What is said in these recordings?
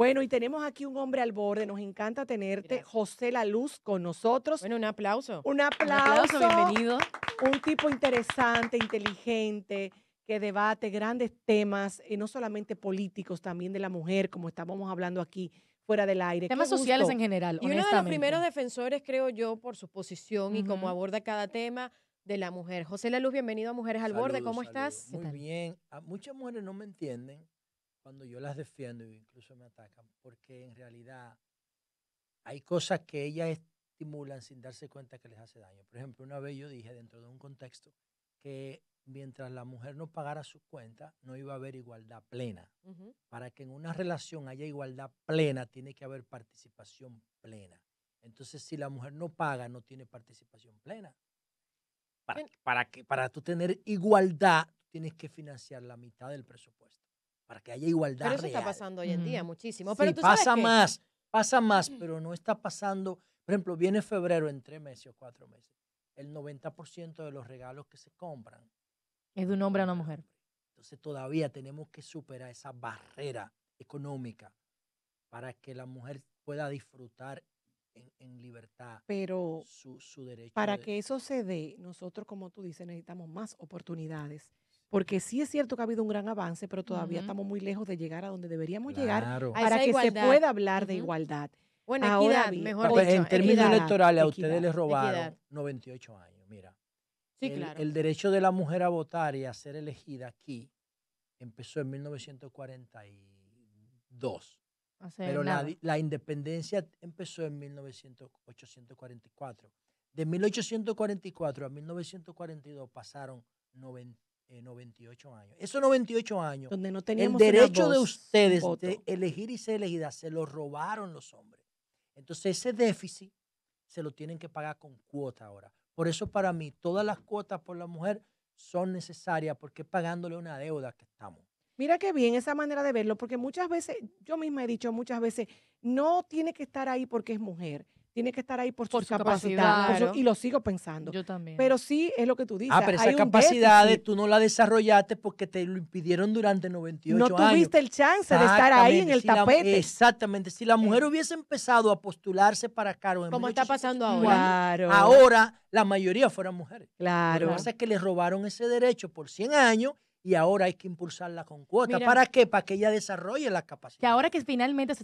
Bueno, y tenemos aquí un hombre al borde. Nos encanta tenerte, Gracias. José La Luz, con nosotros. Bueno, un aplauso. Un Un aplauso, aplauso. bienvenido. Un tipo interesante, inteligente, que debate grandes temas, no solamente políticos, también de la mujer, como estábamos hablando aquí fuera del aire. Qué Temas sociales gusto. en general, Y uno de los primeros honestamente. defensores, creo yo, por su posición y cómo Ujú. aborda cada tema de la mujer. José La Luz, bienvenido a Mujeres al Borde. Saludos, ¿Cómo saludos. estás? ¿Qué Muy tal? bien. Muchas mujeres no me entienden cuando yo las defiendo e incluso me atacan, porque en realidad hay cosas que ellas estimulan sin darse cuenta que les hace daño. Por ejemplo, una vez yo dije dentro de un contexto que mientras la mujer no pagara sus cuentas, no iba a haber igualdad plena. Ujú. Para que en una relación haya igualdad plena, tiene que haber participación plena. Entonces, si la mujer no paga, no tiene participación plena. Bien. Para tú tener igualdad, tú tienes que financiar la mitad del presupuesto. Para que haya igualdad Pero eso está real. pasando hoy en día Ujú. muchísimo. Sí, Pero tú sabes que pasa más, pero no está pasando. Por ejemplo, viene febrero en 3 meses o 4 meses. El 90% de los regalos que se compran Es de los un hombre a una compra el mujer. hombre. Entonces todavía tenemos que superar esa barrera económica para que la mujer pueda disfrutar en libertad Pero su derecho para de... que eso se dé, nosotros, como tú dices, necesitamos más oportunidades. Porque sí es cierto que ha habido un gran avance, pero todavía Ujú. estamos muy lejos de llegar a donde deberíamos llegar Claro. a para esa que se igualdad. pueda hablar de Ujú. igualdad. Bueno, Ahora equidad, bien, mejor Pues, dicho, en términos equidad. electorales, a ustedes equidad. les robaron Equidad. 98 años. Mira, Sí, claro. el derecho de la mujer a votar y a ser elegida aquí empezó en 1942, Hace pero nada. la independencia empezó en 1844. De 1844 a 1942 pasaron 98 años. Esos 98 años, Donde no el teníamos una derecho de voz, un ustedes de voto. elegir y ser elegida se lo robaron los hombres. Entonces ese déficit se lo tienen que pagar con cuota ahora. Por eso para mí todas las cuotas por la mujer son necesarias porque es pagándole una deuda que estamos. Mira qué bien esa manera de verlo, porque muchas veces, yo misma he dicho muchas veces, no tiene que estar ahí porque es mujer, tiene que estar ahí por Por sus su capacidades, capacidad. y lo sigo pensando. Yo también. Pero sí es lo que tú dices, Pero hay esas un capacidades déficit. tú no las desarrollaste porque te lo impidieron durante No 98 años. tuviste el chance de estar ahí en el tapete. Exactamente. Si la mujer Eh, hubiese empezado a postularse para cargos en Como está pasando 1884, ahora. Claro, ahora la mayoría fueran mujeres. Lo que claro. pasa es que les robaron ese derecho por 100 años y ahora hay que impulsarla con cuota. Mira, ¿Para qué? Para que ella desarrolle las Que capacidades. ahora que finalmente se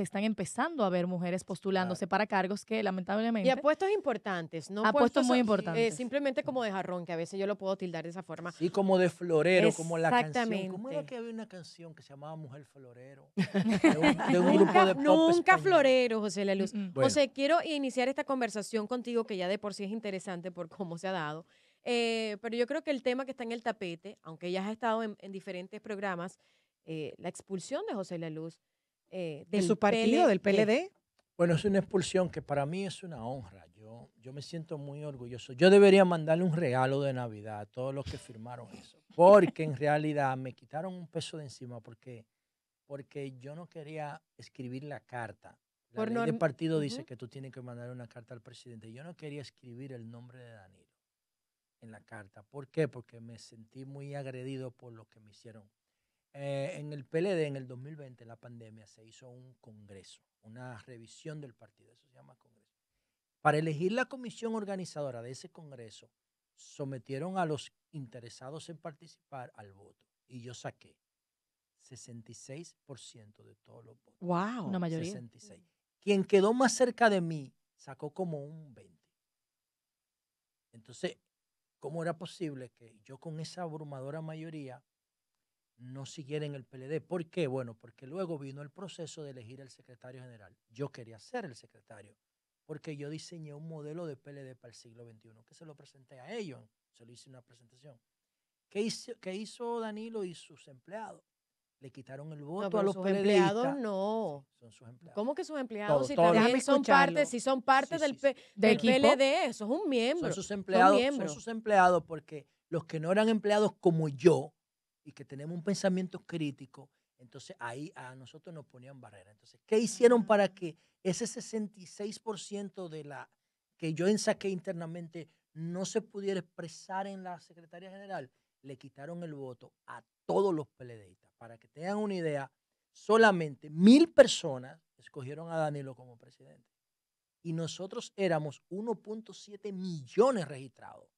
están empezando a ver mujeres postulándose Claro. para cargos que y a lamentablemente puestos importantes, no a puestos muy puestos importantes. simplemente como de jarrón, que a veces yo lo puedo tildar de esa forma. Sí, como de florero, como la canción. ¿Cómo era Exactamente. que había una canción que se llamaba Mujer Florero? De un grupo Nunca, de pop nunca español. florero, José La Luz. Mm, mm. Bueno, José, quiero iniciar esta conversación contigo, que ya de por sí es interesante por cómo se ha dado. Pero yo creo que el tema que está en el tapete, aunque ya has estado en diferentes programas, la expulsión de José La Luz De del su partido, del PLD. PLD. bueno, es una expulsión que para mí es una honra. Yo me siento muy orgulloso. Yo debería mandarle un regalo de Navidad a todos los que firmaron eso, porque en realidad me quitaron un peso de encima porque yo no quería escribir la carta. La Por ley de partido dice Ujú. que tú tienes que mandar una carta al presidente. Yo no quería escribir el nombre de Danilo en la carta. ¿Por qué? Porque me sentí muy agredido por lo que me hicieron. En el PLD, en el 2020, la pandemia, se hizo un congreso, una revisión del partido, eso se llama congreso. Para elegir la comisión organizadora de ese congreso, sometieron a los interesados en participar al voto. Y yo saqué 66% de todos los votos. Una Wow. mayoría. 66. Quien quedó más cerca de mí sacó como un 20. Entonces, ¿cómo era posible que yo con esa abrumadora mayoría no siguiera en el PLD? ¿Por qué? Bueno, porque luego vino el proceso de elegir el secretario general. Yo quería ser el secretario, porque yo diseñé un modelo de PLD para el siglo XXI, que se lo presenté a ellos, se lo hice una presentación. ¿Qué hizo Danilo y sus empleados? Le quitaron el No, voto a pero los sus empleados PLDistas. no. Sí, son sus empleados. ¿Cómo que sus empleados? Todos, Si todos los Déjame también son parte, escucharlo. si son parte Sí, sí, sí. ¿De del Bueno, equipo? PLD, eso es un son miembro. sus Son empleados, miembros. porque los que no eran empleados como yo y que tenemos un pensamiento crítico, entonces ahí a nosotros nos ponían barrera. Entonces, ¿qué hicieron para que ese 66% de la que yo saqué internamente no se pudiera expresar en la Secretaría General? Le quitaron el voto a todos los PLDistas. Para que tengan una idea, solamente 1.000 personas escogieron a Danilo como presidente. Y nosotros éramos 1.7 millones registrados.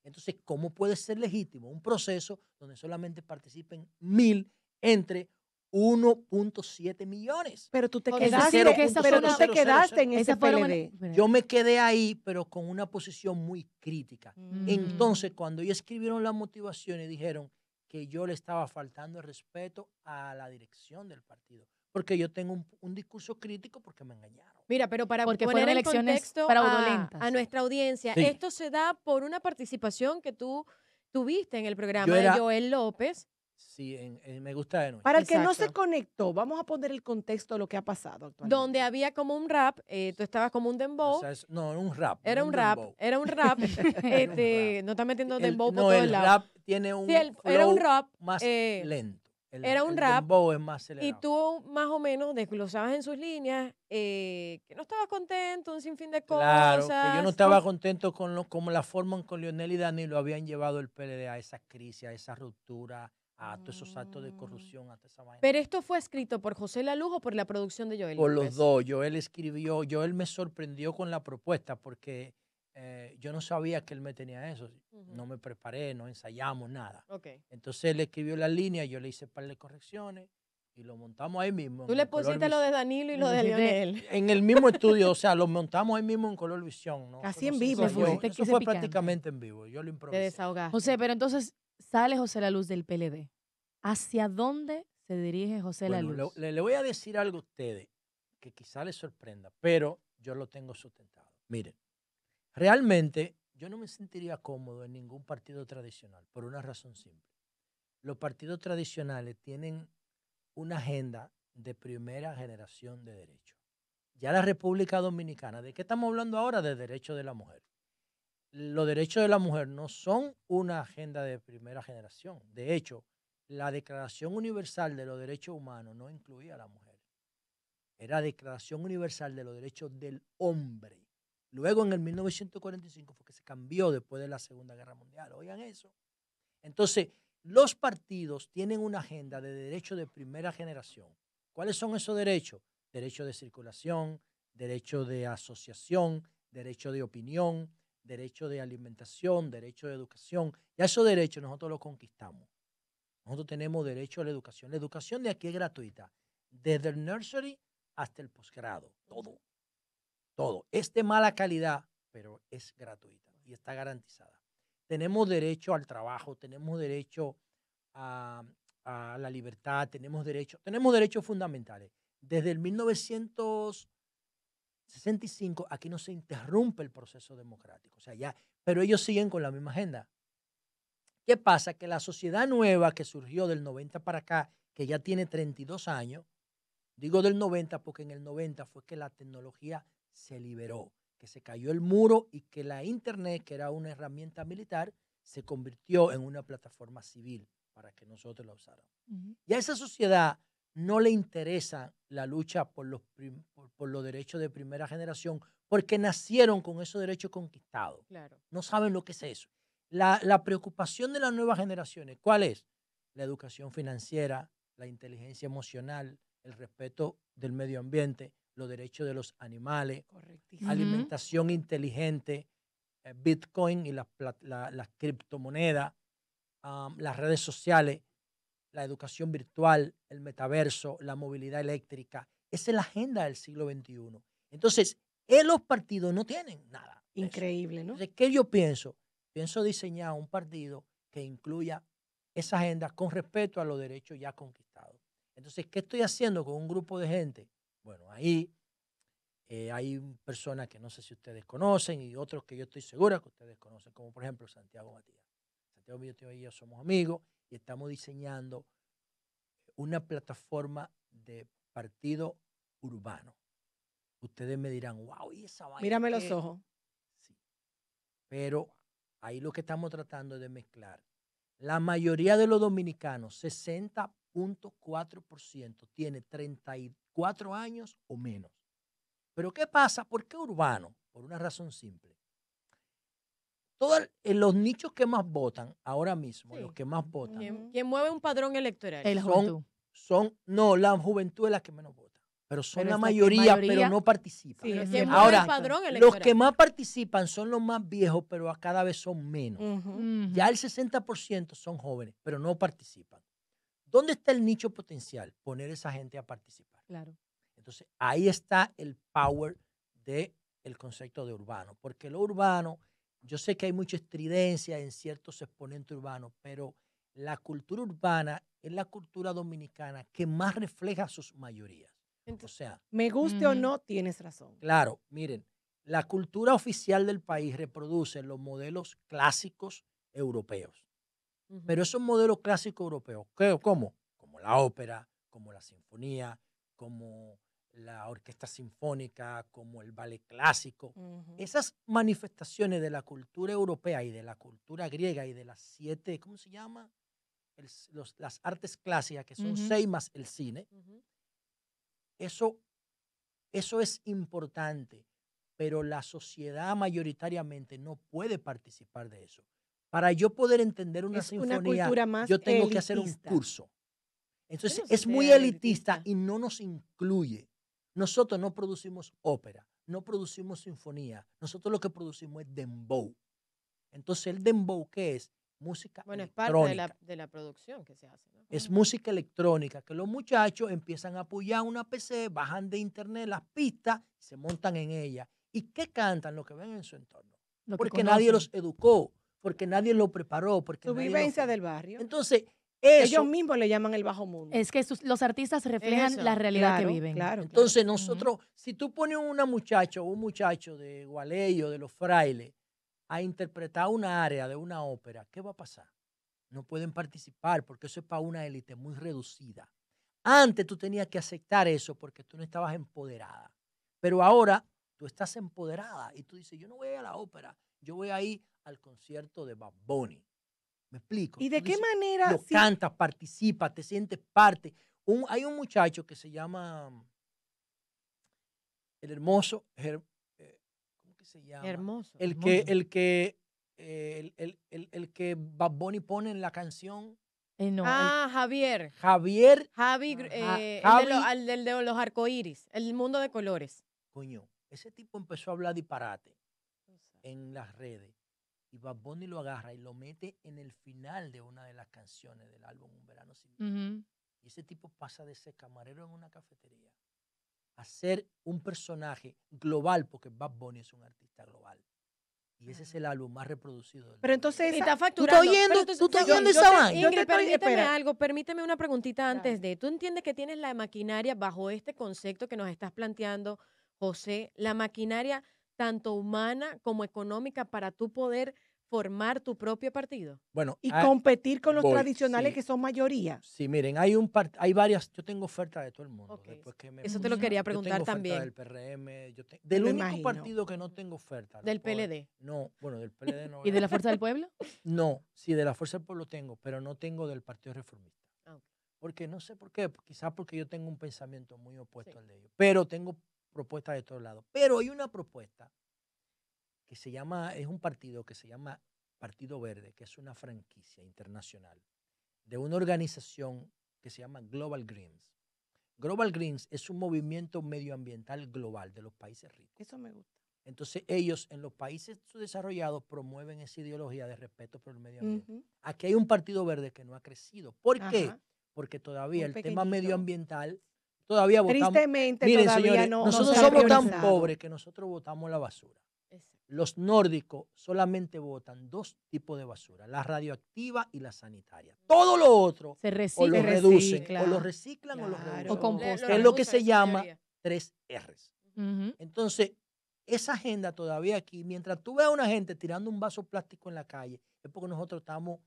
Entonces, ¿cómo puede ser legítimo un proceso donde solamente participen 1.000 entre 1.7 millones? Pero tú te José, quedaste, sí, que esa pero fue tú una- te quedaste en ese Esas fueron PLD. Yo me quedé ahí, pero con una posición muy crítica. Mm. Entonces, cuando ellos escribieron la motivación y dijeron que yo le estaba faltando el respeto a la dirección del partido, porque yo tengo un discurso crítico porque me engañaron. Mira, pero para Porque poner fueron en elecciones contexto fraudulentas. a nuestra audiencia, Sí. esto se da por una participación que tú tuviste en el programa Yo de era- Joel López. Sí, Me gusta de noche. Para el que no se Exacto. conectó, vamos a poner el contexto de lo que ha pasado actualmente. Donde había como un rap, tú estabas como un O dembow, sea, no, un rap. era no un rap, dembow. era un rap, rap. no estás metiendo El- dembow por no, todo el el lado. rap tiene un Sí, era un flow rap, más eh, lento. era un el rap, dembow es más y acelerado. tú más o menos desglosabas en sus líneas que no estabas contento, un sinfín de Claro, cosas. que yo no estaba contento con como la forma en que Leonel y Danilo habían llevado el PLD a esa crisis, a esa ruptura, a todos esos actos de corrupción, a toda esa vaina. Pero esto fue escrito por José Lalujo o por la producción de Joel Por López. los dos, Joel me sorprendió con la propuesta porque yo no sabía que él me tenía eso. Ujú. No me preparé, no ensayamos nada. Ok. Entonces él escribió la línea, yo le hice un par de correcciones y lo montamos ahí mismo. Tú en le el Color pusiste lo de Visión. Danilo y lo de Le pusiste- Leonel. En el mismo estudio, o sea, lo montamos ahí mismo en Color Visión. ¿No? Casi Eso en se vivo ensayó, fue. Eso Ese fue picante. prácticamente en vivo. Yo lo Te improvisé. desahogaste. José, pero entonces sale José La Luz del PLD. ¿Hacia dónde se dirige José La Bueno, Luz? le voy a decir algo a ustedes que quizá les sorprenda, pero yo lo tengo sustentado. Miren, realmente yo no me sentiría cómodo en ningún partido tradicional por una razón simple. Los partidos tradicionales tienen una agenda de primera generación de derechos. Ya la República Dominicana, ¿de qué estamos hablando ahora? De derechos de la mujer. Los derechos de la mujer no son una agenda de primera generación. De hecho, la Declaración Universal de los Derechos Humanos no incluía a la mujer. Era Declaración Universal de los Derechos del Hombre. Luego, en el 1945, fue que se cambió después de la Segunda Guerra Mundial. Oigan eso. Entonces, los partidos tienen una agenda de derechos de primera generación. ¿Cuáles son esos derechos? Derecho de circulación, derecho de asociación, derecho de opinión, derecho de alimentación, derecho de educación. Ya esos derechos nosotros los conquistamos. Nosotros tenemos derecho a la educación. La educación de aquí es gratuita. Desde el nursery hasta el posgrado. Todo. Todo. Es de mala calidad, pero es gratuita y está garantizada. Tenemos derecho al trabajo, tenemos derecho a la libertad, tenemos derechos fundamentales. Desde el 1965 aquí no se interrumpe el proceso democrático. O sea, ya, pero ellos siguen con la misma agenda. ¿Qué pasa? Que la sociedad nueva que surgió del 90 para acá, que ya tiene 32 años, digo del 90 porque en el 90 fue que la tecnología se liberó, que se cayó el muro y que la internet, que era una herramienta militar, se convirtió en una plataforma civil para que nosotros la usáramos. Ujú. Y a esa sociedad no le interesa la lucha por los derechos de primera generación porque nacieron con esos derechos conquistados. Claro. No saben lo que es eso. La preocupación de las nuevas generaciones, ¿cuál es? La educación financiera, la inteligencia emocional, el respeto del medio ambiente, los derechos de los animales, Correctísimo. alimentación inteligente, Bitcoin y las criptomonedas, las redes sociales, la educación virtual, el metaverso, la movilidad eléctrica. Esa es la agenda del siglo XXI. Entonces, los partidos no tienen nada. de eso. Increíble, ¿no? Entonces, ¿qué yo pienso? Pienso diseñar un partido que incluya esa agenda con respeto a los derechos ya conquistados. Entonces, ¿qué estoy haciendo con un grupo de gente? Bueno, ahí hay personas que no sé si ustedes conocen y otros que yo estoy segura que ustedes conocen, como por ejemplo Santiago Matías. Santiago Matías y yo somos amigos y estamos diseñando una plataforma de partido urbano. Ustedes me dirán, wow, ¿y esa vaina Mírame los qué?". ojos. Sí. Pero ahí lo que estamos tratando es de mezclar. La mayoría de los dominicanos, 60.4%, tiene 34 años o menos. Pero ¿qué pasa? ¿Por qué urbano? Por una razón simple. Los nichos que más votan ahora mismo, Sí. los que más votan, ¿Quién mueve un padrón electoral? La son juventud. No, la juventud es la que menos vota, pero son Pero la es la que mayoría, pero mayoría- no participan. Sí, Pero es ¿quién cierto. mueve Ahora, el padrón los electoral? que más participan son los más viejos, pero cada vez son menos. Ujú. Ya el 60% son jóvenes, pero no participan. ¿Dónde está el nicho potencial? Poner a esa gente a participar. Claro. Entonces, ahí está el power del concepto de urbano, porque lo urbano, yo sé que hay mucha estridencia en ciertos exponentes urbanos, pero la cultura urbana es la cultura dominicana que más refleja sus mayorías. O sea, Me guste o Ujú. no, tienes razón. claro, miren, la cultura oficial del país reproduce los modelos clásicos europeos. Ujú. Pero esos modelos clásicos europeos, ¿cómo? Como la ópera, como la sinfonía, como la orquesta sinfónica, como el ballet clásico. Ujú. Esas manifestaciones de la cultura europea y de la cultura griega y de las 7, ¿cómo se llama? Las artes clásicas, que son Ujú. 6 más el cine, Ujú. eso, eso es importante, pero la sociedad mayoritariamente no puede participar de eso. Para yo poder entender una Es una sinfonía, cultura más yo tengo que hacer un elitista. curso. Yo Entonces no es muy sentía elitista elitista. y no nos incluye. Nosotros no producimos ópera, no producimos sinfonía. Nosotros lo que producimos es dembow. Entonces el dembow, ¿qué es? Música Bueno, es parte electrónica. de la producción que se hace, ¿no? Es música electrónica que los muchachos empiezan a apoyar una PC, bajan de internet las pistas, se montan en ella. ¿Y qué cantan? Lo que ven en su entorno. Lo que Porque nadie los conocen. educó, porque nadie los preparó, porque Su nadie vivencia los... del barrio. Entonces, Ellos eso, mismos le llaman el bajo mundo. Es que los artistas reflejan eso. la realidad que Claro, viven. claro. entonces Ujú. nosotros, si tú pones una muchacha o un muchacho de Gualey o de los frailes a interpretar una área de una ópera, ¿qué va a pasar? No pueden participar porque eso es para una élite muy reducida. Antes tú tenías que aceptar eso porque tú no estabas empoderada. Pero ahora tú estás empoderada y tú dices, yo no voy a ir a la ópera, yo voy a ir al concierto de Bad Bunny. ¿Me explico? ¿Y Tú de qué dices, manera? lo cantas, participas, te sientes parte. Hay un muchacho que se llama el hermoso, ¿cómo que se llama? Hermoso. El que Bad Bunny pone en la canción, No, Javier. Javier, Javi, Javi, el de los arcoíris, el mundo de colores. coño, ese tipo empezó a hablar disparate en las redes y Bad Bunny lo agarra y lo mete en el final de una de las canciones del álbum Un Verano Sin Ti. ujú. Y ese tipo pasa de ser camarero en una cafetería a ser un personaje global, porque Bad Bunny es un artista global. Y ese es el álbum más reproducido del Pero mundo. entonces Y esa- está ¿Tú estás facturando. oyendo? Pero ¿Tú estás yo- oyendo yo esa te- vaina? yo Ingrid, estoy- permíteme espera. algo, permíteme una preguntita antes Dale. de. ¿Tú entiendes que tienes la maquinaria bajo este concepto que nos estás planteando, José? La maquinaria tanto humana como económica para tú poder formar tu propio partido. Bueno, y competir con los voy, tradicionales sí. que son mayoría. Sí, miren, hay varias, yo tengo ofertas de todo el mundo. Ok, Después que me eso te lo puse, quería yo preguntar tengo oferta también. del PRM, Me del lo único imagino. partido que no tengo oferta. Del PLD. No, bueno, del PLD no. ¿Y de la Fuerza del Pueblo? No, sí, de la Fuerza del Pueblo tengo, pero no tengo del Partido Reformista. Ah, ok. Porque no sé por qué, quizás porque yo tengo un pensamiento muy opuesto Sí. al de ellos. Pero tengo propuestas de todos lados. Pero hay una propuesta que se llama, es un partido que se llama Partido Verde, que es una franquicia internacional de una organización que se llama Global Greens. Global Greens es un movimiento medioambiental global de los países ricos. Eso me gusta. Entonces ellos en los países desarrollados promueven esa ideología de respeto por el medio ambiente. Ujú. Aquí hay un partido verde que no ha crecido. ¿Por qué? Ajá. Porque todavía Muy el tema pequeñito. medioambiental, todavía votamos. Tristemente Miren, todavía señores, no nosotros se ha somos tan priorizado. pobres que nosotros votamos la basura. Exacto. Los nórdicos solamente votan 2 tipos de basura, la radioactiva y la sanitaria. Todo lo otro Se o lo recicla. Se reducen, recicla. o lo reciclan o lo Claro. reducen. O composta. Que es lo que se llama 3 R's. Ujú. Entonces, esa agenda todavía aquí, mientras tú veas a una gente tirando un vaso plástico en la calle, es porque nosotros estamos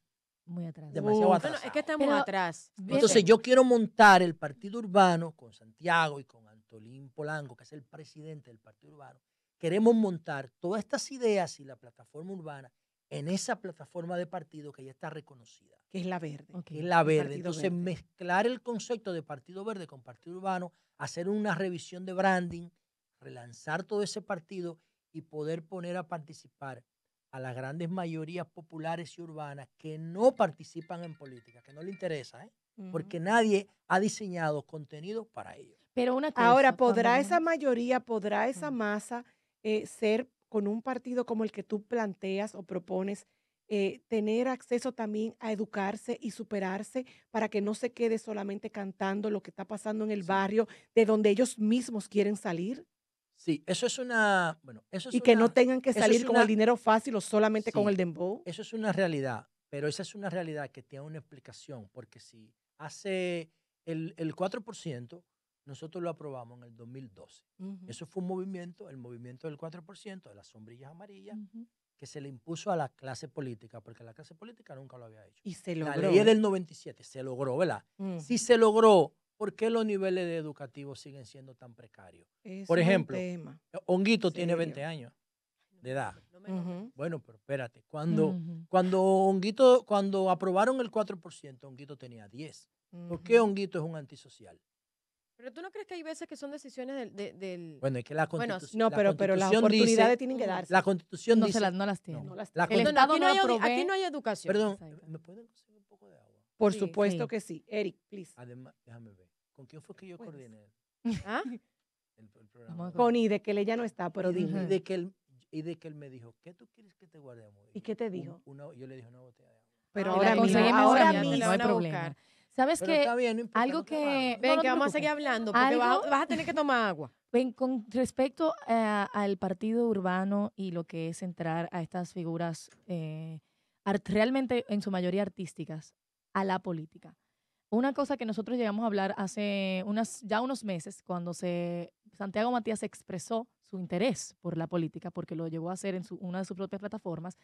Muy atrás. demasiado Uf. atrasados. Bueno, es que estamos Pero- atrás. Entonces, yo quiero montar el Partido Urbano con Santiago y con Antolín Polanco, que es el presidente del Partido Urbano. Queremos montar todas estas ideas y la plataforma urbana en esa plataforma de partido que ya está reconocida, Que es la verde. Ok. que es la el verde. Partido Entonces, Verde. mezclar el concepto de Partido Verde con Partido Urbano, hacer una revisión de branding, relanzar todo ese partido y poder poner a participar a las grandes mayorías populares y urbanas que no participan en política, que no le interesa, ¿eh? porque nadie ha diseñado contenido para ellos. Pero una cosa, Ahora, cuando ¿podrá hablamos- esa mayoría, podrá esa Ujú. masa ser con un partido como el que tú planteas o propones, tener acceso también a educarse y superarse para que no se quede solamente cantando lo que está pasando en el Sí. barrio de donde ellos mismos quieren salir Sí, eso es una, bueno, y que no tengan que eso es salir con el una, dinero fácil o solamente con sí, el dembow? eso es una realidad, pero esa es una realidad que tiene una explicación, porque si hace el 4%, nosotros lo aprobamos en el 2012. Ujú. Eso fue un movimiento, el movimiento del 4%, de las sombrillas amarillas, Ujú. que se le impuso a la clase política, porque la clase política nunca lo había hecho. Y se La logró, ley es ¿eh? del 97, se logró, ¿verdad? Si Ujú. se logró, ¿por qué los niveles educativos siguen siendo tan precarios? Eso Por es un ejemplo, tema Honguito tiene 20 serio. años de edad. No me nombres. Ujú. Bueno, pero espérate, Ujú. cuando aprobaron el 4%, Honguito tenía 10. ¿Por qué Ujú. Honguito es un antisocial? Pero tú no crees que hay veces que son decisiones del... Bueno, es que la Bueno, constitución, No, la pero las constitución oportunidades dice, tienen que Mm. darse. la constitución No, dice, no las tiene. No las la tienen. El No, no, Estado aquí no no hay, la aquí provee. no hay educación. perdón, Exacto. ¿me pueden conseguir un poco de agua? Por Sí, supuesto sí. que sí. Eric, please. Además, déjame ver. ¿Con quién fue que yo Puedes. coordiné ¿Ah? el Vamos programa? a de con- hoy? Con I, de que ella no está, pero Y dime. Ujú. de que él me dijo, ¿qué tú quieres que te guardemos? ¿Y qué te dijo? Yo le dije una botella de agua. Pero Ay, Te la ahora mismo, conseguimos ahora ahora ya te mismo, la no hay van a problema. buscar. ¿Sabes Pero qué? está bien, no importa, Algo no te que... amargues, Ven, no que te vamos a preocupes. seguir hablando, porque Algo- vas a tener que tomar agua. Ven, con respecto al partido urbano y lo que es entrar a estas figuras realmente en su mayoría artísticas a la política. Una cosa que nosotros llegamos a hablar hace ya unos meses, cuando Santiago Matías expresó su interés por la política, porque lo llevó a hacer en una de sus propias plataformas,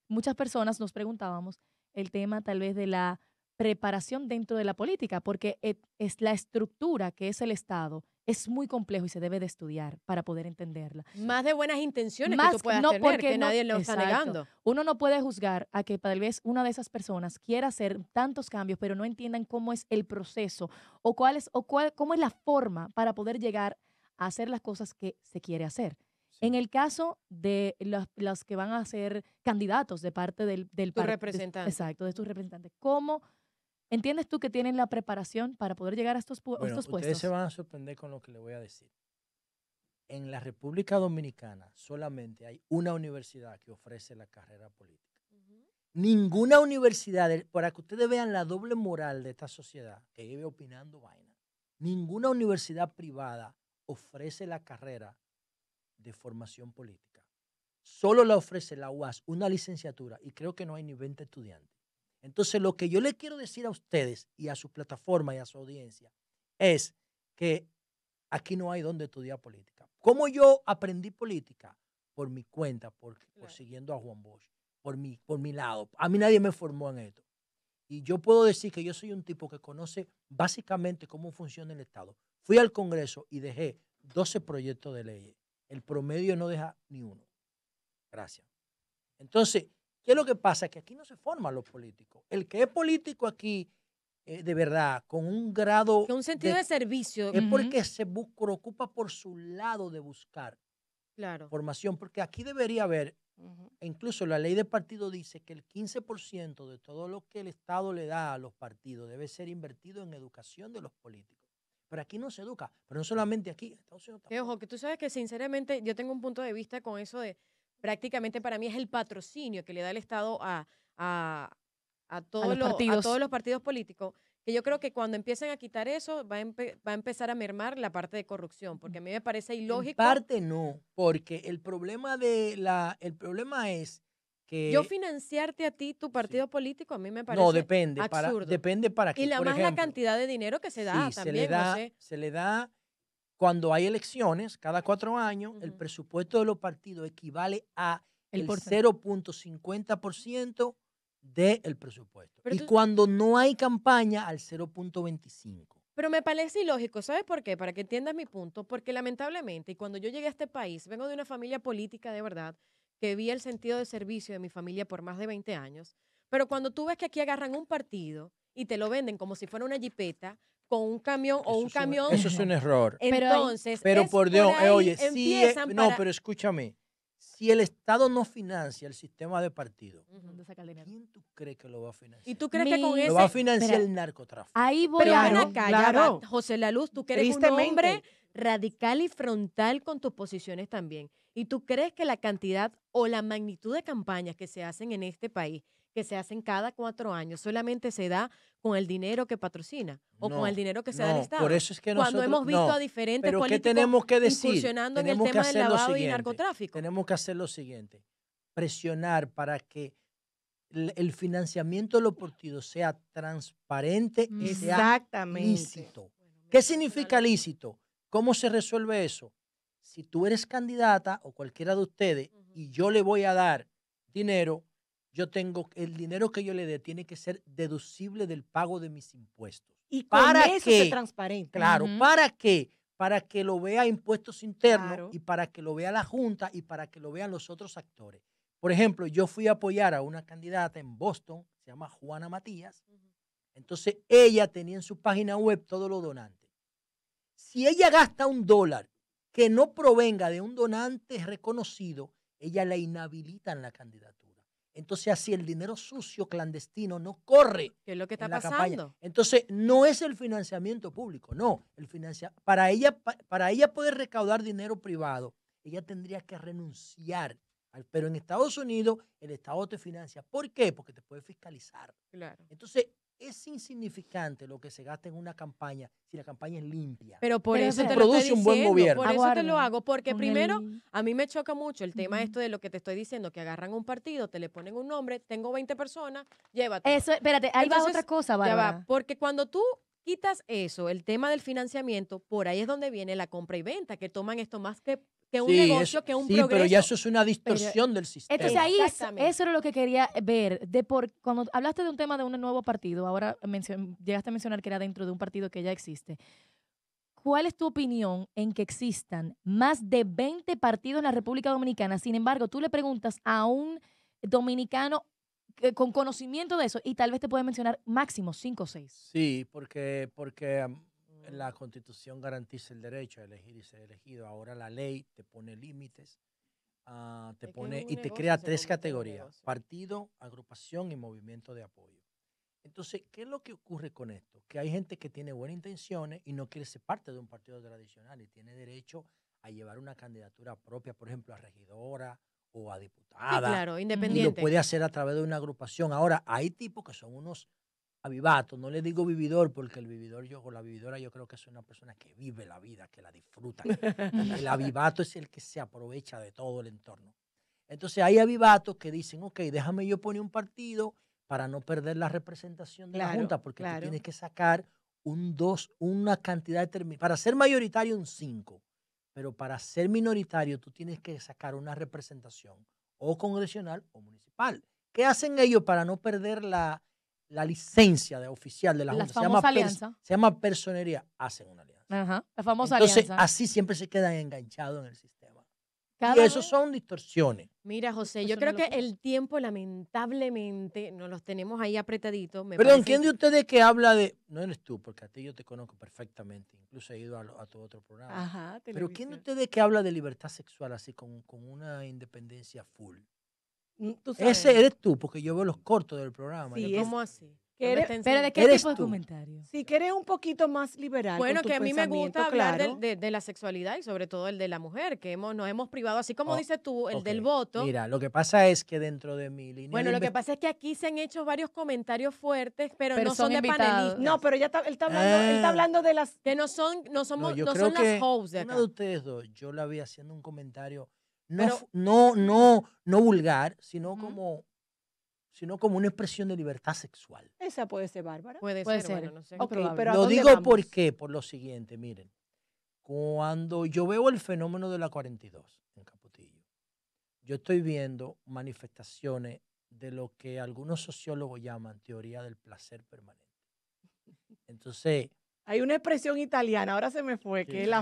muchas personas nos preguntábamos el tema tal vez de la preparación dentro de la política, porque es la estructura que es el Estado, es muy complejo y se debe de estudiar para poder entenderla. Más de buenas intenciones que Más tú puedas no tener, porque que no, nadie lo está exacto. negando. Uno no puede juzgar a que tal vez una de esas personas quiera hacer tantos cambios, pero no entiendan cómo es el proceso o cómo es la forma para poder llegar a hacer las cosas que se quiere hacer. Sí. En el caso de los que van a ser candidatos de parte del Tu representante. exacto, de tus representantes, ¿cómo entiendes tú que tienen la preparación para poder llegar a estos Bueno, puestos? ustedes se van a sorprender con lo que les voy a decir. En la República Dominicana solamente hay una universidad que ofrece la carrera política. Ninguna universidad, para que ustedes vean la doble moral de esta sociedad que vive opinando vaina, ninguna universidad privada ofrece la carrera de formación política. Solo la ofrece la UAS, una licenciatura, y creo que no hay ni 20 estudiantes. Entonces, lo que yo le quiero decir a ustedes y a su plataforma y a su audiencia es que aquí no hay donde estudiar política. ¿Cómo yo aprendí política? Por mi cuenta, por siguiendo a Juan Bosch, por mi lado. A mí nadie me formó en esto. Y yo puedo decir que yo soy un tipo que conoce básicamente cómo funciona el Estado. Fui al Congreso y dejé 12 proyectos de ley. El promedio no deja ni uno. Gracias. Entonces, ¿qué es lo que pasa? Que aquí no se forman los políticos. El que es político aquí, de verdad, con un grado Que un sentido de servicio. es porque se preocupa por su lado de buscar Claro. formación, porque aquí debería haber, Ujú. incluso la ley de partido dice que el 15% de todo lo que el Estado le da a los partidos debe ser invertido en educación de los políticos. Pero aquí no se educa, pero no solamente aquí, en Estados Unidos Que, tampoco. ojo, que tú sabes que sinceramente yo tengo un punto de vista con eso de prácticamente para mí es el patrocinio que le da el Estado a todos los partidos políticos, que yo creo que cuando empiecen a quitar eso va a empezar a mermar la parte de corrupción, porque a mí me parece En ilógico. parte no, porque el problema es que Yo financiarte a ti, tu partido político, a mí me parece no depende absurdo. depende para qué. Y Por más la ejemplo, cantidad de dinero que se da sí, también, no sé. se le da cuando hay elecciones, cada 4 años, el Ujú. presupuesto de los partidos equivale a El el porcentaje. 0.50% del presupuesto. Pero Y tú- cuando no hay campaña, al 0.25%. Pero me parece ilógico, ¿sabes por qué? Para que entiendas mi punto, porque lamentablemente, y cuando yo llegué a este país, vengo de una familia política de verdad, que vi el sentido de servicio de mi familia por más de 20 años, pero cuando tú ves que aquí agarran un partido y te lo venden como si fuera una jipeta, con un camión o un camión, Eso es un error. entonces, Pero es por Dios, ahí oye, empiezan no, para... pero escúchame. Si el Estado no financia el sistema de partido, Ujú. ¿Dónde saca el dinero? ¿quién tú crees que lo va a financiar? ¿Y tú crees que con Mi- Lo va a ese... financiar Espera. el narcotráfico. Ahí voy Pero a... ven Claro, acá, ya va, claro. José La Luz, tú que eres un Tristemente. hombre radical y frontal con tus posiciones también. ¿Y tú crees que la cantidad o la magnitud de campañas que se hacen en este país, que se hacen cada 4 años, solamente se da con el dinero que patrocina o con el No, dinero que se da del no, Estado? por eso es que Cuando nosotros, hemos visto no, a diferentes pero ¿qué políticos tenemos que decir? incursionando en el Tenemos que tema del hacer lo lavado y siguiente, narcotráfico. tenemos que hacer lo siguiente, presionar para que el financiamiento de los partidos sea transparente y sea Exactamente. lícito. ¿Qué significa lícito? ¿Cómo se resuelve eso? Si tú eres candidata o cualquiera de ustedes y yo le voy a dar dinero, el dinero que yo le dé tiene que ser deducible del pago de mis impuestos. Y con ¿Para eso qué? se transparenta. Claro, Ujú. ¿para qué? Para que lo vea impuestos internos Claro. y para que lo vea la Junta y para que lo vean los otros actores. Por ejemplo, yo fui a apoyar a una candidata en Boston, se llama Juana Matías. Entonces, ella tenía en su página web todos los donantes. Si ella gasta $1 que no provenga de un donante reconocido, ella la inhabilita en la candidatura. Entonces, así el dinero sucio, clandestino, no corre ¿Qué es lo que está en la campaña. pasando? Entonces, no es el financiamiento público, no. Para ella poder recaudar dinero privado, ella tendría que renunciar. Pero en Estados Unidos, el Estado te financia. ¿Por qué? Porque te puede fiscalizar. Claro. Entonces, es insignificante lo que se gasta en una campaña si la campaña es limpia. Pero por Pero eso espera. te lo estoy Produce un buen diciendo, gobierno. por eso te lo Aguarda, hago, porque con primero el- a mí me choca mucho el tema Ujú. esto de lo que te estoy diciendo, que agarran un partido, te le ponen un nombre, tengo 20 personas, llévatelo. Eso, espérate, ahí va Entonces, otra cosa, ya va, Bárbara. porque cuando tú quitas eso, el tema del financiamiento, por ahí es donde viene la compra y venta, que toman esto más que un negocio, que un sí, pero ya progreso. eso es una distorsión del sistema. Entonces ahí Exactamente. eso era lo que quería ver. Cuando hablaste de un tema de un nuevo partido, ahora llegaste a mencionar que era dentro de un partido que ya existe. ¿Cuál es tu opinión en que existan más de 20 partidos en la República Dominicana? Sin embargo, tú le preguntas a un dominicano con conocimiento de eso y tal vez te puede mencionar máximo 5 o 6. Sí, porque la Constitución garantiza el derecho a elegir y ser elegido. Ahora la ley te pone límites, te Es que pone un y te negocio crea se 3 convierte en un categorías: negocio. partido, agrupación y movimiento de apoyo. Entonces, ¿qué es lo que ocurre con esto? Que hay gente que tiene buenas intenciones y no quiere ser parte de un partido tradicional y tiene derecho a llevar una candidatura propia, por ejemplo, a regidora o a Sí, diputada, claro, y lo independiente. puede hacer a través de una agrupación. Ahora, hay tipos que son unos avivatos, no le digo vividor, porque el vividor o la vividora yo creo que es una persona que vive la vida, que la disfruta. El avivato es el que se aprovecha de todo el entorno. Entonces hay avivatos que dicen, ok, déjame yo poner un partido para no perder la representación de la Claro, Junta, porque tú claro. tienes que sacar una cantidad determinada. Para ser mayoritario, un 5, pero para ser minoritario, tú tienes que sacar una representación o congresional o municipal. ¿Qué hacen ellos para no perder la licencia oficial de la La Junta? famosa alianza. Se llama personería. Hacen una alianza. Ajá, la famosa Entonces, alianza. así siempre se quedan enganchados en el sistema. Y Cada eso vez- son distorsiones. Mira, José, Eso yo es creo una que locura. el tiempo, lamentablemente, nos los tenemos ahí apretaditos. Me Perdón, parece ¿quién de ustedes que habla de... No eres tú, porque a ti yo te conozco perfectamente, incluso he ido a tu otro programa. Ajá, Pero ¿quién de televisión. ustedes que habla de libertad sexual así con una independencia full? Tú sabes. Ese eres tú, porque yo veo los cortos del programa. Sí, y ¿Cómo así? que No me eres- está ¿Pero de enseñando. qué Eres tipo de tú. comentario? Sí, que eres un poquito más liberal Bueno, con tu que a mí me pensamiento, gusta hablar claro. de la sexualidad y sobre todo el de la mujer, que nos hemos privado, así como Oh, dices tú, el del ok. voto. Mira, lo que pasa es que dentro de mi línea Bueno, de lo que investi- pasa es que aquí se han hecho varios comentarios fuertes, pero no Pero son son de invitados. panelistas. No, pero él está Ah. hablando de las... Que no son, no No, somos, yo no creo son las que hosts de una acá. de ustedes dos, yo la vi haciendo un comentario Pero- no vulgar, Ujú. sino como una expresión de libertad sexual. Esa puede ser Bárbara. Puede Puede ser, ser. bueno, no sé. Muy Ok, probable. pero ¿a Lo dónde digo vamos? porque, por lo siguiente, miren, cuando yo veo el fenómeno de la 42 en Capotillo, yo estoy viendo manifestaciones de lo que algunos sociólogos llaman teoría del placer permanente. Entonces, Hay una expresión italiana, ahora se me fue, que Sí, es la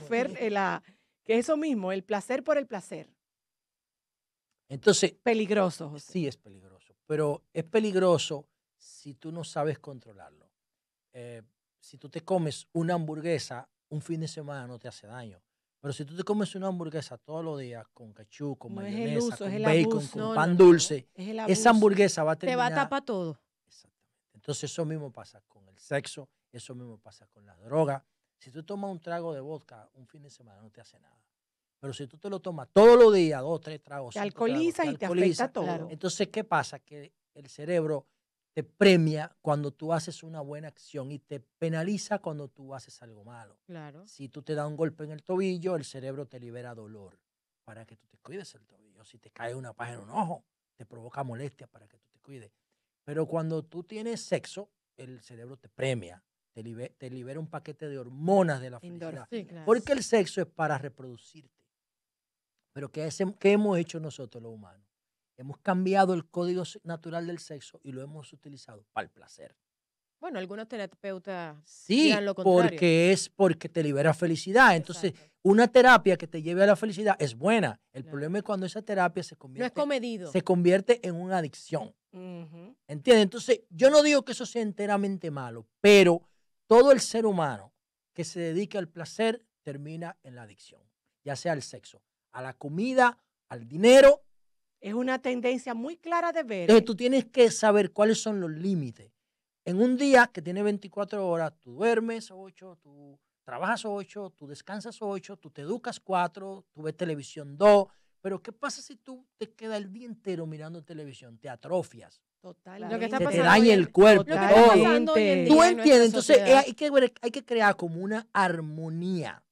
sí. que es eso mismo, el placer por el placer. entonces Peligroso, José. sí es peligroso, pero es peligroso si tú no sabes controlarlo. Si tú te comes una hamburguesa un fin de semana no te hace daño, Pero si tú te comes una hamburguesa todos los días con ketchup, con No es el mayonesa, uso, es con el bacon, abuso. con No, pan no, no. dulce, Es el esa abuso. hamburguesa va a Te va a terminar. tapar todo. Exactamente. Entonces eso mismo pasa con el sexo, eso mismo pasa con la droga. Si tú tomas un trago de vodka un fin de semana no te hace nada. Pero si tú te lo tomas todos los días, 2, 3 tragos, Te 5 tragos, alcoholizas te y te afecta alcoholiza. todo. Claro. Entonces, ¿qué pasa? Que el cerebro te premia cuando tú haces una buena acción y te penaliza cuando tú haces algo malo. Claro. Si tú te das un golpe en el tobillo, el cerebro te libera dolor para que tú te cuides el tobillo. Si te cae una paja en un ojo, te provoca molestia para que tú te cuides. Pero cuando tú tienes sexo, el cerebro te premia, te libera un paquete de hormonas de la felicidad. Endorfinas. Sí, claro. Porque el sexo es para reproducirte. Pero ¿qué hemos hecho nosotros los humanos? Hemos cambiado el código natural del sexo y lo hemos utilizado para el placer. Bueno, algunos terapeutas Sí, dirán lo contrario. porque te libera felicidad. Entonces, Exacto. una terapia que te lleve a la felicidad es buena. El Claro. problema es cuando esa terapia No es comedido. se convierte en una adicción. Ujú. ¿Entiendes? Entonces, yo no digo que eso sea enteramente malo, pero todo el ser humano que se dedica al placer termina en la adicción, ya sea al sexo, a la comida, al dinero. Es una tendencia muy clara de ver. Entonces, tú tienes que saber cuáles son los límites. En un día que tiene 24 horas, tú duermes 8, tú trabajas 8, tú descansas 8, tú te educas 4, tú ves televisión 2. Pero ¿qué pasa si tú te quedas el día entero mirando televisión? Te atrofias. Totalmente. Lo que está Se te pasando daña hoy el en- cuerpo. Lo que está todo. pasando hoy en Totalmente. día ¿Tú en nuestra entiendes? Entonces sociedad. hay que crear como una armonía.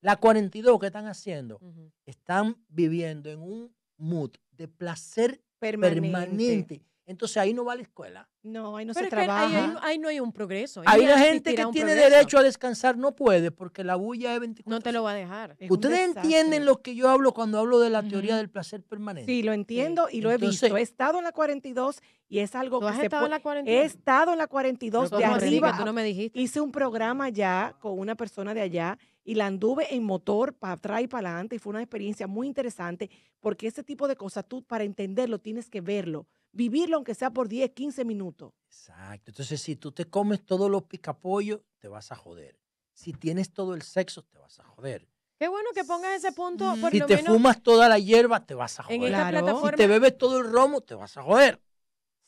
La 42 que están haciendo, Ujú. están viviendo en un mood de placer Permanente. permanente. Entonces ahí no va a la escuela. No, ahí no Pero se es que trabaja. ahí no hay un progreso. Ahí ni la gente existirá que un tiene progreso. derecho a descansar no puede porque la bulla es 24. No te lo va a dejar. Es un ¿Ustedes desastre. entienden lo que yo hablo cuando hablo de la teoría Ujú. del placer permanente? Sí, lo entiendo y lo he visto. Entonces- He estado en la 42 y es algo ¿Tú que has se estado en puede. la 42? He estado en la 42 de ¿Cómo así? arriba. Que tú no me dijiste. Hice un programa allá con una persona de allá y la anduve en motor para atrás y para adelante y fue una experiencia muy interesante porque ese tipo de cosas tú para entenderlo tienes que verlo, vivirlo aunque sea por 10, 15 minutos. Exacto. Entonces, si tú te comes todos los picapollos, te vas a joder. Si tienes todo el sexo, te vas a joder. Qué bueno que pongas ese punto, por Si lo te menos fumas toda la hierba, te vas a en joder. esta Claro. Si plataforma. te bebes todo el romo, te vas a joder.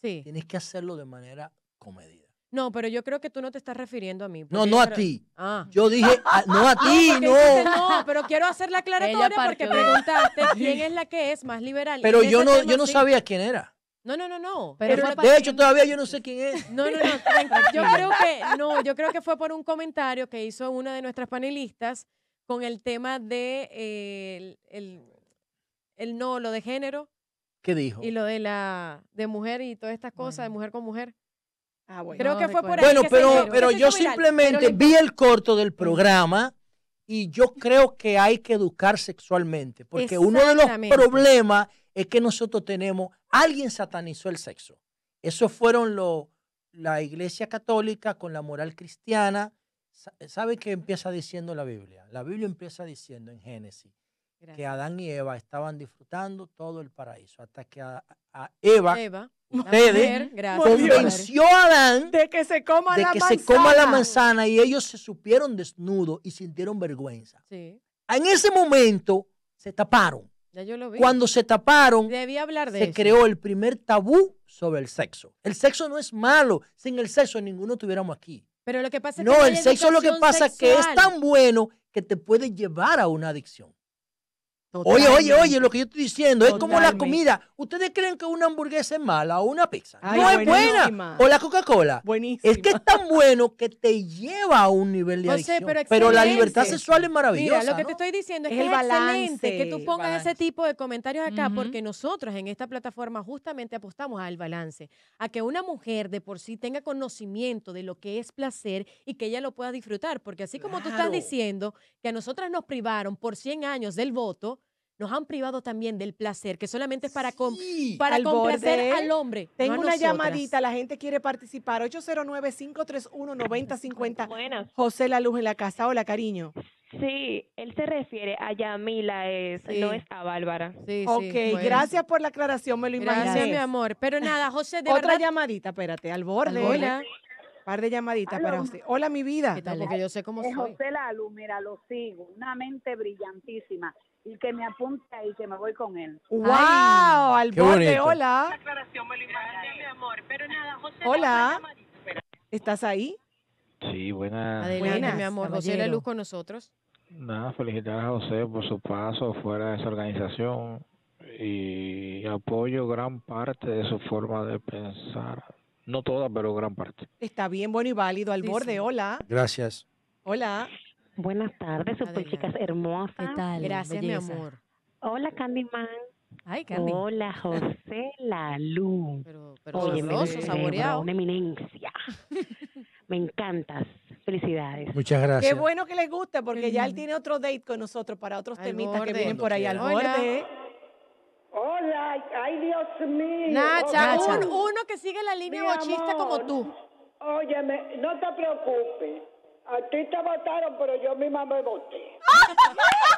Sí. Tienes que hacerlo de manera comedida. No, pero yo creo que tú no te estás refiriendo a mí. No, porque no yo a creo- ti. Ah. Yo dije, no a ti, Porque no. dijiste no, pero quiero hacer la aclaratoria Ella porque partió. preguntaste quién es la que es más liberal. Pero En yo ese no, tema yo no sí. sabía quién era. No. Pero Pero fue lo- para- De hecho, todavía yo no sé quién es. No, yo creo que fue por un comentario que hizo una de nuestras panelistas con el tema de el no, lo de género ¿Qué dijo? y lo de mujer y todas estas cosas, de Bueno. mujer con mujer. Ah, bueno. Creo No que fue por ahí. recuerdo. Bueno, que se hizo- pero que se yo hizo viral. simplemente Pero lo vi el corto del programa y yo creo que hay que educar sexualmente, porque uno de los Exactamente. problemas es que nosotros alguien satanizó el sexo. Eso fueron la Iglesia Católica con la moral cristiana. ¿Sabe qué empieza diciendo la Biblia? La Biblia empieza diciendo en Génesis que Gracias. Adán y Eva estaban disfrutando todo el paraíso, hasta que a Eva Eva, la ustedes mujer, gracias. convenció a Adán De que se coma de la que manzana. se coma la manzana y ellos se supieron desnudos y sintieron vergüenza. Sí, En ese momento se taparon. ya yo lo vi. Cuando se taparon, Debí hablar de se eso. creó el primer tabú sobre el sexo. El sexo no es malo. Sin el sexo ninguno estuviéramos aquí. Pero lo que pasa es que No, no el hay sexo lo que educación pasa es que es sexual. tan bueno que te puede llevar a una adicción. Totalmente. Oye, lo que yo estoy diciendo es como la Totalmente. comida. ¿Ustedes creen que una hamburguesa es mala o una pizza? Ay, No es buena. buenísima. O la Coca-Cola. Buenísimo. Es que es tan bueno que te lleva a un nivel de José, adicción. pero Pero la excelente. libertad sexual es maravillosa. Mira, lo que ¿no? te estoy diciendo es Es que el es excelente que tú balance, pongas balance. ese tipo de comentarios acá Ujú. porque nosotros en esta plataforma justamente apostamos al balance, a que una mujer de por sí tenga conocimiento de lo que es placer y que ella lo pueda disfrutar, porque así como tú estás Claro. diciendo que a nosotras nos privaron por 100 años del voto, nos han privado también del placer, que solamente es para, Sí. para Al complacer borde. al hombre. no Tengo a una nosotras. llamadita, la gente quiere participar. 809-531-9050. Buenas. José La Luz en la casa. Hola, cariño. Sí, él se refiere a Yamila, Sí. no es a Bárbara. Sí, Ok, sí, bueno. gracias por la aclaración, me lo Gracias, imaginé. mi amor. Pero nada, José, de Otra verdad. llamadita, espérate, al borde. borde. Hola. Par de llamaditas para Aló, José. Hola, mi vida. ¿Qué tal? Porque yo sé cómo es soy. José Lalu, mira, lo sigo, una mente brillantísima. Y que me apunte ahí, que me voy con él. ¡Wow! Ay, Al qué borde, bonito. hola. Hola. ¿Estás ahí? Sí, buenas. Adelante, mi Buenas, amor. José la caballero. luz con nosotros. Nada, felicitar a José por su paso fuera de esa organización y apoyo gran parte de su forma de pensar. No toda, pero gran parte. Está bien, bueno y válido. Al Sí, borde, sí. hola. Gracias. Hola. Buenas tardes, super chicas Adelante. hermosas. ¿Qué tal? Gracias, mi belleza? amor. Hola, Candyman. Ay, Candy. Hola, José Lalu. Pero Oye, sabroso, José. saboreado. una eminencia. Me encantas. Felicidades. Muchas Qué gracias. bueno que les guste, porque ya él lindo. tiene otro date con nosotros para otros Al temitas que borde. vienen por ahí al Cuando quiera. borde. Hola, ay Dios mío. Nacha, Nacha. uno que sigue la línea Mi bochista como amor, tú. Óyeme, no te preocupes. A ti te votaron, pero yo misma me voté.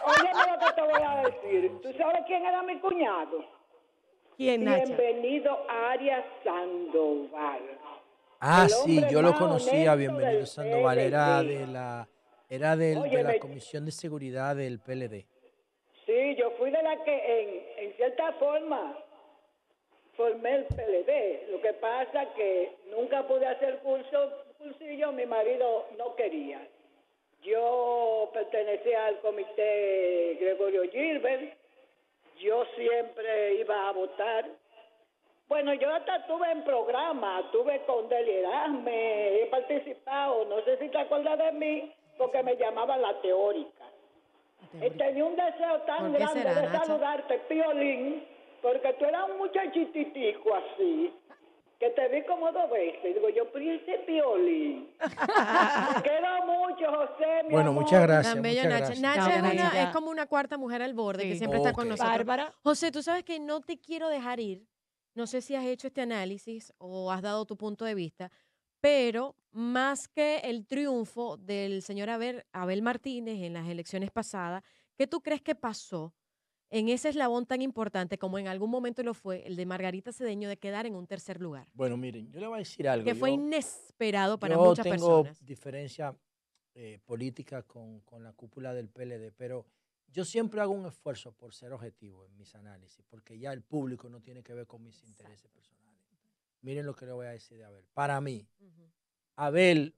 Óyeme lo que te voy a decir. ¿Tú sabes quién era mi cuñado? ¿Quién, Nacha? Bienvenido Arias Sandoval. Ah, El sí, hombre yo lo más conocía, honesto bienvenido del Sandoval, era PLD. de de la Óyeme, Comisión de Seguridad del PLD. sí, yo fui de la que en cierta forma formé el PLD. Lo que pasa que nunca pude hacer cursillo, mi marido no quería. Yo pertenecía al comité Gregorio Gilbert, yo siempre iba a votar. Bueno, yo hasta estuve en programa, estuve con Deli Erasme, he participado, no sé si te acuerdas de mí, porque me llamaban la teórica. Tenía un deseo tan ¿Por qué grande será, de Nacha? saludarte, Piolín, porque tú eras un muchachitico así, que te vi como 2 veces. Digo yo, pero ¿y ese Piolín? Te quiero mucho, José, mi Bueno, amor. muchas gracias. Tan bello, Muchas Nacha. gracias. Nacha No, es, Nacha. es como una cuarta mujer al borde que Sí. siempre está con Ok. nosotros. Bárbara. José, tú sabes que no te quiero dejar ir. No sé si has hecho este análisis o has dado tu punto de vista, pero más que el triunfo del señor Abel Martínez en las elecciones pasadas, ¿qué tú crees que pasó en ese eslabón tan importante como en algún momento lo fue el de Margarita Cedeño de quedar en un tercer lugar? Bueno, miren, yo le voy a decir algo. Que fue Yo, inesperado para yo muchas tengo personas. diferencia política con la cúpula del PLD, pero yo siempre hago un esfuerzo por ser objetivo en mis análisis, porque ya el público no tiene que ver con mis intereses personales. Miren lo que le voy a decir de Abel. Para mí, Ujú. Abel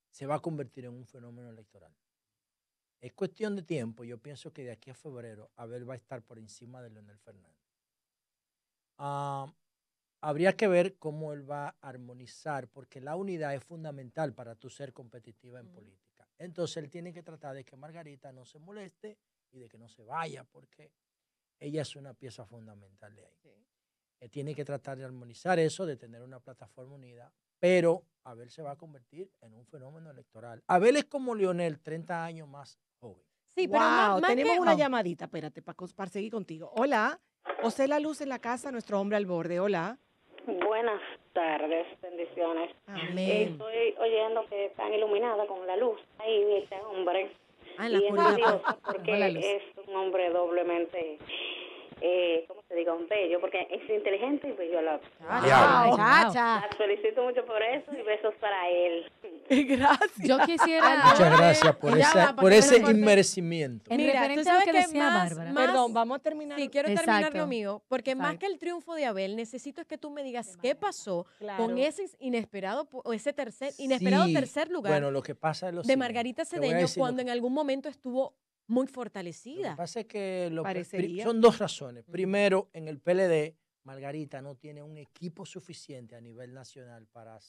se va a convertir en un fenómeno electoral. Es cuestión de tiempo. Yo pienso que de aquí a febrero Abel va a estar por encima de Leonel Fernández. Habría que ver cómo él va a armonizar, porque la unidad es fundamental para tú ser competitiva en política. Entonces él tiene que tratar de que Margarita no se moleste y de que no se vaya, porque ella es una pieza fundamental de ahí. Tiene que tratar de armonizar eso, de tener una plataforma unida, pero Abel se va a convertir en un fenómeno electoral. Abel es como Leonel, 30 años más joven. Sí, pero Wow, más tenemos que... una llamadita, espérate, para seguir contigo. Hola, José La Luz en la casa, nuestro hombre al borde. Hola. Buenas tardes, bendiciones. Amén. Estoy oyendo que están iluminadas con la luz. Ahí este hombre. Ah, en la Y oscuridad. envidiosa Con la porque luz. es un hombre doblemente, ¿cómo se diga? Un bello, porque es inteligente y bello a la... Diablo. Chacha. La felicito mucho por eso y besos para él. Gracias. Yo quisiera, Muchas gracias por, Ya va, por para que ese me corte. inmerecimiento. en Mira, tú referencia a lo sabes que que decía más- Bárbara. más- Perdón, vamos a terminar. Sí, quiero terminar Exacto. lo mío, porque más Exacto. que el triunfo de Abel, necesito es que tú me digas qué pasó Claro. con ese inesperado, o ese inesperado Sí, tercer lugar Bueno, lo que pasa es lo de siguiente. Margarita Te voy a Cedeño decir lo cuando que- en algún momento estuvo muy Lo que fortalecida. pasa es que Parecería. son 2 razones. Primero, en el PLD, Margarita no tiene un equipo suficiente a nivel nacional para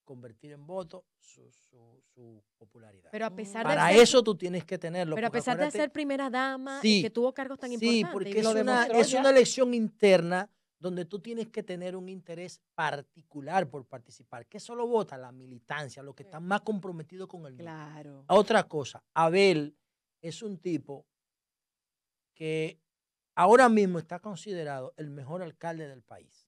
convertir en voto su popularidad. Pero a pesar Para de ser, eso tú tienes que tenerlo. pero a porque pesar de acuérdate- ser primera dama Sí, y que tuvo cargos tan sí, importantes. porque y es lo una, demostró es ya. una elección interna donde tú tienes que tener un interés particular por participar. ¿Qué solo vota? La militancia, los que están más comprometidos con el mismo. Claro. Otra cosa, Abel es un tipo que ahora mismo está considerado el mejor alcalde del país.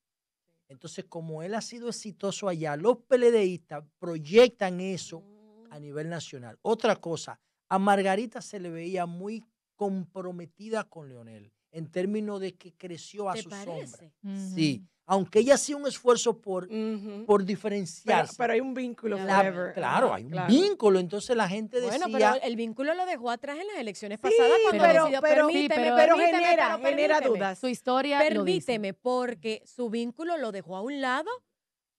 Entonces, como él ha sido exitoso allá, los PLDistas proyectan eso a nivel nacional. Otra cosa, a Margarita se le veía muy comprometida con Leonel, en términos de que creció a ¿Te su parece? sombra. Sí, aunque ella hacía un esfuerzo por diferenciarse. Pero hay un vínculo Claro, hay un vínculo. Entonces la gente decía... Bueno, pero el vínculo lo dejó atrás en las elecciones pasadas cuando decidió, pero permíteme, genera dudas. Su historia Permíteme, porque su vínculo lo dejó a un lado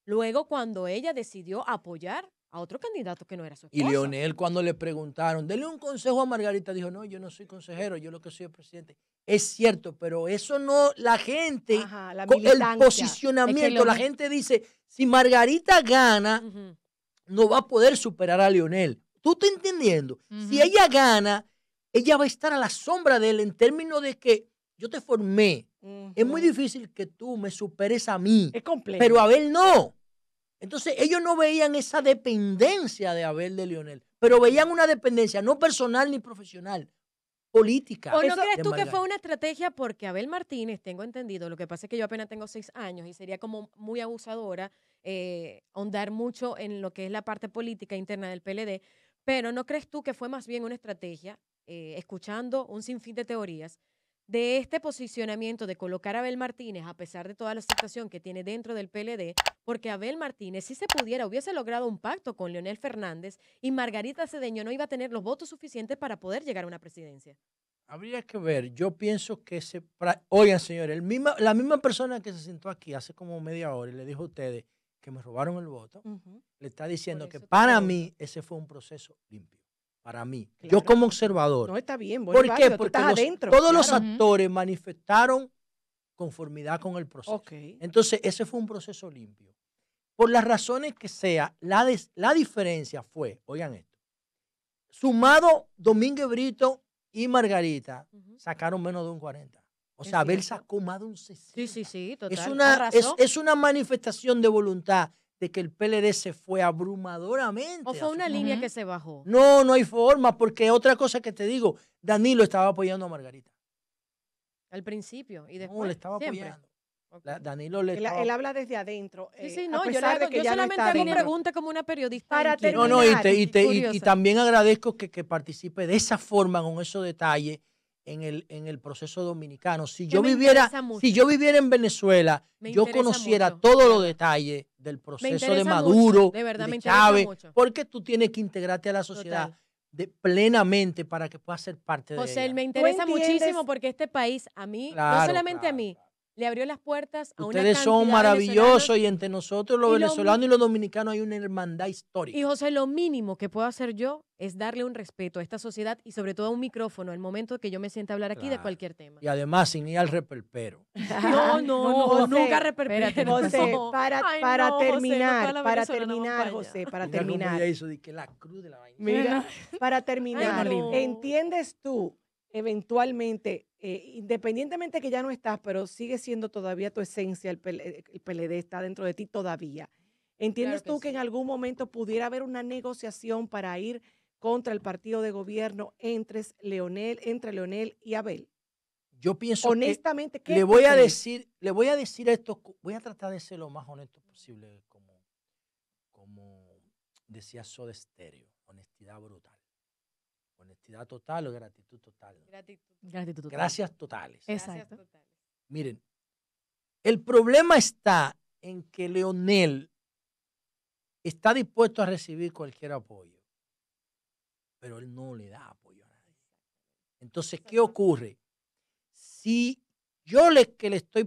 luego cuando ella decidió apoyar a otro candidato que no era su esposo. Y Leonel, cuando le preguntaron, denle un consejo a Margarita, dijo, no, yo no soy consejero, yo lo que soy es presidente. Es cierto, pero eso no, la gente, el posicionamiento, la gente dice, si Margarita gana, no va a poder superar a Leonel. ¿Tú estás entendiendo? Si ella gana, ella va a estar a la sombra de él en términos de que yo te formé. Es muy difícil que tú me superes a mí. Es complejo. Pero Abel no. Entonces ellos no veían esa dependencia de Abel de Leonel, pero veían una dependencia no personal ni profesional, política. ¿O no crees tú que fue una estrategia? Porque Abel Martínez, tengo entendido, lo que pasa es que yo apenas tengo 6 años y sería como muy abusadora ahondar mucho en lo que es la parte política interna del PLD, pero ¿no crees tú que fue más bien una estrategia, escuchando un sinfín de teorías, de este posicionamiento de colocar a Abel Martínez, a pesar de toda la situación que tiene dentro del PLD, porque Abel Martínez, si se pudiera, hubiese logrado un pacto con Leonel Fernández y Margarita Cedeño no iba a tener los votos suficientes para poder llegar a una presidencia? Habría que ver. Yo pienso que oigan, señores, la misma persona que se sentó aquí hace como media hora y le dijo a ustedes que me robaron el voto, le está diciendo que para mí ese fue un proceso limpio. Para mí, yo como observador. No, está bien. ¿Por qué? Porque todos los actores manifestaron conformidad con el proceso. Entonces, ese fue un proceso limpio. Por las razones que sea, la diferencia fue, oigan esto, sumado Domínguez Brito y Margarita, sacaron menos de un 40. O sea, Abel sacó más de un 60. Sí, total. Es una manifestación de voluntad de que el PLD se fue abrumadoramente. ¿O fue una línea que se bajó? No, no hay forma, porque otra cosa que te digo, Danilo estaba apoyando a Margarita. Al principio y después. No, le estaba apoyando. Danilo le estaba... Él habla desde adentro. No, yo solamente hago preguntas como una periodista. Para terminar. No, y también agradezco que participe de esa forma, con esos detalles, en el proceso dominicano. Si yo viviera en Venezuela, yo conociera todos los detalles del proceso de Maduro, de Chávez, porque tú tienes que integrarte a la sociedad plenamente para que puedas ser parte de ella. José, me interesa muchísimo porque este país, a mí, no solamente a mí, le abrió las puertas a una cantidad de Ustedes son maravillosos y entre nosotros los venezolanos y los dominicanos hay una hermandad histórica. Y José, lo mínimo que puedo hacer yo es darle un respeto a esta sociedad y sobre todo a un micrófono al momento que yo me sienta a hablar aquí de cualquier tema. Y además sin ir al reperpero. No, José, nunca reperpero. José, para terminar, José, para terminar. Ella hizo de que la cruz de la vaina. Mira, para terminar, ¿entiendes tú eventualmente, independientemente que ya no estás, pero sigue siendo todavía tu esencia, el PLD está dentro de ti todavía? ¿Entiendes tú que en algún momento pudiera haber una negociación para ir contra el partido de gobierno entre Leonel y Abel? Yo pienso honestamente, que le voy a decir esto, voy a tratar de ser lo más honesto posible, como decía Soda Stereo, honestidad brutal. Honestidad total o gratitud total. Gratitud total. Gracias totales. Exacto. Miren, el problema está en que Leonel está dispuesto a recibir cualquier apoyo, pero él no le da apoyo a nadie. Entonces, ¿qué ocurre? Si yo estoy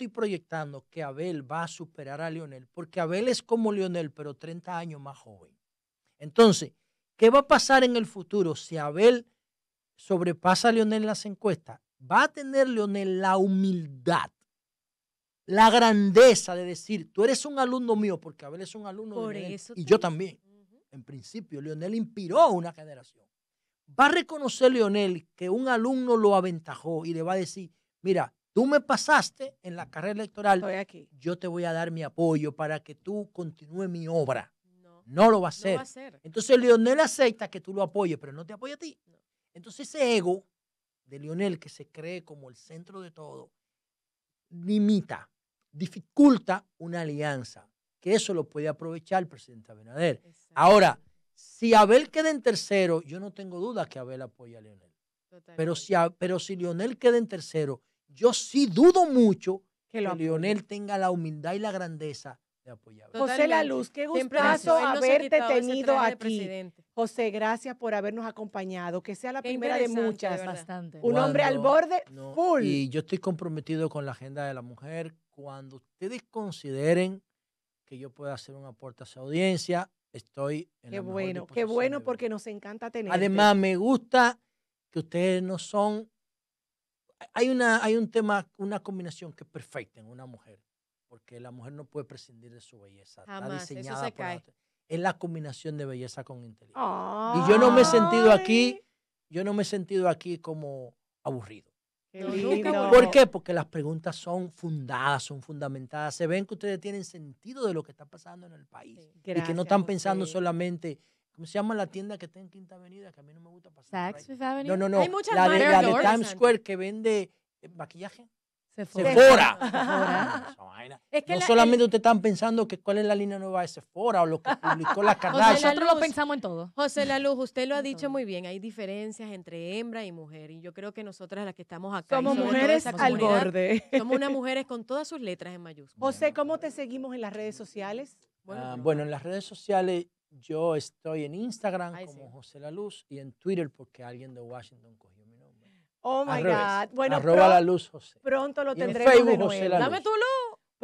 proyectando que Abel va a superar a Leonel, porque Abel es como Leonel, pero 30 años más joven. Entonces, ¿qué va a pasar en el futuro si Abel sobrepasa a Leonel en las encuestas? Va a tener Leonel la humildad, la grandeza de decir, tú eres un alumno mío, porque Abel es un alumno de Leonel, y yo también. En principio, Leonel inspiró a una generación. Va a reconocer Leonel que un alumno lo aventajó y le va a decir, mira, tú me pasaste en la carrera electoral, estoy aquí. Yo te voy a dar mi apoyo para que tú continúes mi obra. No lo va a hacer. Entonces Leonel acepta que tú lo apoyes, pero no te apoya a ti. No. Entonces ese ego de Leonel, que se cree como el centro de todo, limita, dificulta una alianza, que eso lo puede aprovechar el presidente Abinader. Exacto. Ahora, si Abel queda en tercero, yo no tengo duda que Abel apoya a Leonel. Pero si Leonel queda en tercero, yo sí dudo mucho Que lo apoye. Leonel tenga la humildad y la grandeza de apoyar. José La Luz, qué Siempre gustazo él no se ha haberte quitado ese tenido traje de aquí. presidente. José, gracias por habernos acompañado. Que sea la Qué primera de interesante, muchas. ¿verdad? Bastante. Un hombre al Cuando- borde, no, full. Y yo estoy comprometido con la agenda de la mujer. Cuando ustedes consideren que yo pueda hacer un aporte a su audiencia, estoy en Qué la mejor bueno, qué disposición bueno de porque venir. nos encanta tener. Además, me gusta que ustedes no son... Hay un tema, una combinación que es perfecta en una mujer, porque la mujer no puede prescindir de su belleza. Jamás, Está eso diseñada se por la cae. otra. Es la combinación de belleza con inteligencia. Ay, Y yo no me he sentido aquí como aburrido. qué No, nunca lindo. aburrido. ¿Por qué? Porque las preguntas son fundadas, son fundamentadas. Se ven que ustedes tienen sentido de lo que está pasando en el país. Sí. Y que Gracias, no están pensando José. solamente, ¿cómo se llama la tienda que está en Quinta Avenida? Que a mí no me gusta pasar. por ahí. Saks Fifth Avenue. No, no, no. Hay muchas La de marcas Times interesantes. Square que vende maquillaje. Sephora. Sephora. Sephora. Esa vaina. Es que No la- solamente ustedes están pensando que cuál es la línea nueva de Sephora o lo que publicó la Kardashian. Nosotros Luz. lo pensamos en todo. José La Luz, usted lo ha En dicho todo. muy bien, hay diferencias entre hembra y mujer, y yo creo que nosotras las que estamos acá, y Somos sobre todo mujeres esa al comunidad, borde. somos unas mujeres con todas sus letras en mayúsculas. José, ¿cómo te seguimos en las redes sociales? Bueno, en las redes sociales yo estoy en Instagram Ay, como sí. José La Luz y en Twitter porque alguien de Washington cogió mi nombre. Oh my Al revés. God. Bueno, Arroba La Luz José. pronto lo Y en tendremos Facebook, de José nuevo. La Dame Luz. tu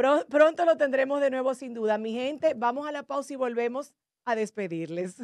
luz. Pronto lo tendremos de nuevo, sin duda. Mi gente, vamos a la pausa y volvemos a despedirles.